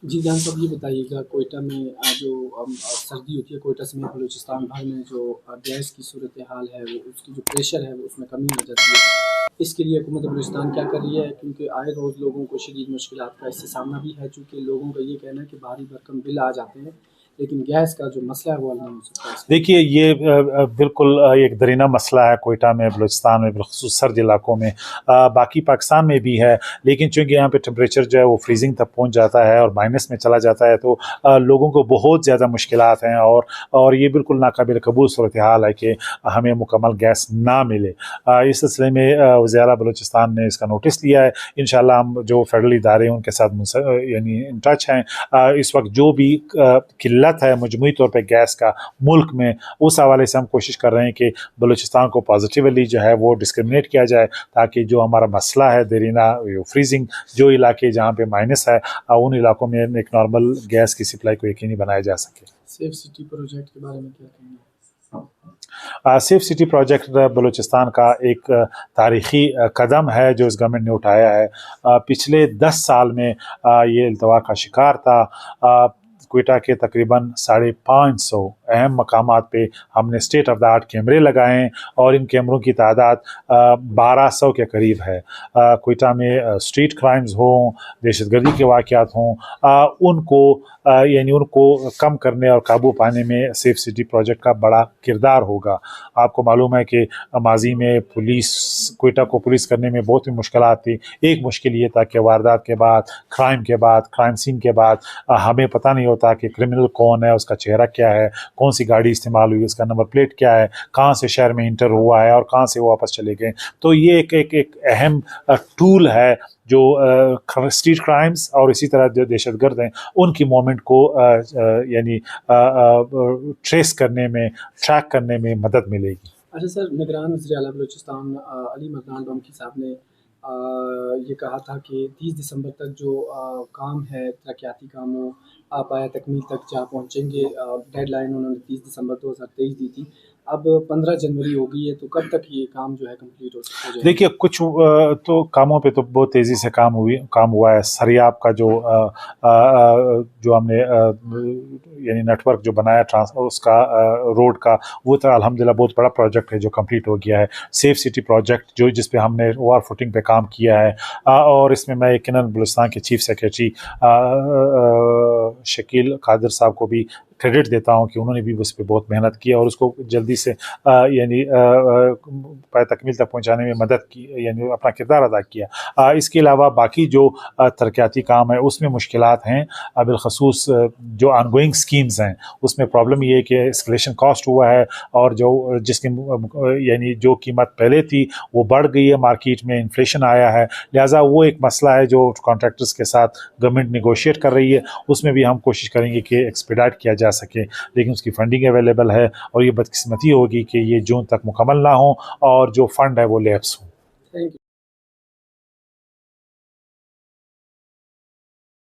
जी जान साहब, ये बताइएगा कोयटा में जो सर्दी होती है, कोयटा समेत बलूचिस्तान भर में जो गैस की सूरत हाल है, वो उसकी जो प्रेशर है वो उसमें कमी आ जाती है। इसके लिए हुकूमत बलूचिस्तान क्या कर रही है? क्योंकि आए रोज़ लोगों को शदीद मुश्किलात का इससे सामना भी है, चूँकि लोगों का ये कहना है कि भारी भरकम बिल आ जाते हैं, लेकिन गैस का जो मसला है वो हल नहीं हो सकता इसके लिए। देखिए ये बिल्कुल एक दरीना मसला है कोयटा में, बलूचिस्तान में, बिलखुसूस सर्द इलाकों में। बाकी पाकिस्तान में भी है, लेकिन चूँकि यहाँ पे टेम्परेचर जो है वो फ्रीजिंग तक पहुँच जाता है और माइनस में चला जाता है, तो लोगों को बहुत ज़्यादा मुश्किलात हैं। और ये बिल्कुल नाकाबिल कबूल सूरत हाल है कि हमें मुकम्मल गैस ना मिले। इस सिलसिले में वज़ीर आला बलूचिस्तान ने इसका नोटिस लिया है। इंशाल्लाह हम जो फेडरल इदारे हैं उनके साथ यानी इन टच हैं। इस वक्त जो भी किल्लत है मजमूई तौर पर गैस का मुल्क में, उस हवाले से हम कोशिश कर रहे हैं कि बलूचिस्तान को पॉजिटिवली जो है वो डिस्क्रिमिनेट किया जाए, ताकि जो हमारा मसला है देरीना फ्रीजिंग, जो इलाके जहाँ पे माइनस है, उन इलाकों में एक नॉर्मल गैस की सप्लाई को यकीनी बनाया जा सके। सेफ सिटी प्रोजेक्ट के बारे में क्या कहेंगे? सेफ सिटी प्रोजेक्ट बलूचिस्तान का एक तारीख़ी कदम है जो इस गवर्नमेंट ने उठाया है। पिछले 10 साल में ये अल्तवा का शिकार था। कोयटा के तकरीबन 550 अहम मकामात पे हमने स्टेट ऑफ द आर्ट कैमरे लगाए हैं, और इन कैमरों की तादाद 1200 के करीब है। कोयटा में स्ट्रीट क्राइम्स हों, दहशतगर्दी के वाक़यात हों, उनको यानी उनको कम करने और काबू पाने में सेफ सिटी प्रोजेक्ट का बड़ा किरदार होगा। आपको मालूम है कि माजी में कोयटा को पुलिस करने में बहुत ही मुश्किलात थी। एक मुश्किल ये था कि वारदात के बाद, क्राइम सीन के बाद हमें पता नहीं होता कि क्रिमिनल कौन है, उसका चेहरा क्या है, कौन सी गाड़ी इस्तेमाल हुई, उसका नंबर प्लेट क्या है, कहाँ से शहर में इंटर हुआ है और कहाँ से वो वापस चले गए। तो ये एक अहम टूल है जो स्ट्रीट क्राइम्स और इसी तरह जो दहशतगर्द हैं उनकी मूवमेंट को यानी ट्रेस करने में, ट्रैक करने में मदद मिलेगी। अच्छा सर, निगरान वज़ीर आला बलूचिस्तान अली मर्दान डोमकी साहब ने ये कहा था कि 30 दिसंबर तक जो काम है तरक्याती कामों आप आया तकमील तक जा पहुँचेंगे। डेडलाइन उन्होंने 30 दिसंबर 2023 दी थी। अब 15 जनवरी हो गई है, तो कब तक ये काम जो है कंप्लीट हो जाएगा? देखिए कुछ तो कामों पे तो बहुत तेज़ी से काम हुआ है। सरियाब का जो हमने यानी नेटवर्क जो बनाया उसका रोड का, वो तो अल्हम्दुलिल्लाह बहुत बड़ा प्रोजेक्ट है जो कंप्लीट हो गया है। सेफ सिटी प्रोजेक्ट जिस पे हमने ओवर फुटिंग पे काम किया है, और इसमें मैं यकीनन बलूचिस्तान के चीफ सेक्रेटरी शकील कादिर साहब को भी क्रेडिट देता हूँ कि उन्होंने भी उस पर बहुत मेहनत की और उसको जल्दी से यानी तकमील तक पहुँचाने में मदद की, यानी अपना किरदार अदा किया। इसके अलावा बाकी जो तरक्याती काम है उसमें मुश्किलात हैं। बिलखसूस जो ऑनगोइंग स्कीम्स हैं उसमें प्रॉब्लम ये है कि एस्केलेशन कॉस्ट हुआ है, और जिसकी यानी जो कीमत पहले थी वो बढ़ गई है, मार्केट में इन्फ्लेशन आया है। लिहाजा वो एक मसला है जो कॉन्ट्रैक्टर्स के साथ गवर्नमेंट निगोशिएट कर रही है। उसमें भी हम कोशिश करेंगे कि एक्सपीडाइट किया जा सके, लेकिन उसकी फंडिंग अवेलेबल है, और ये बदकिस्मती होगी कि ये जून तक मुकम्मल ना हो और जो फंड है वो लैप्स हो। Thank you.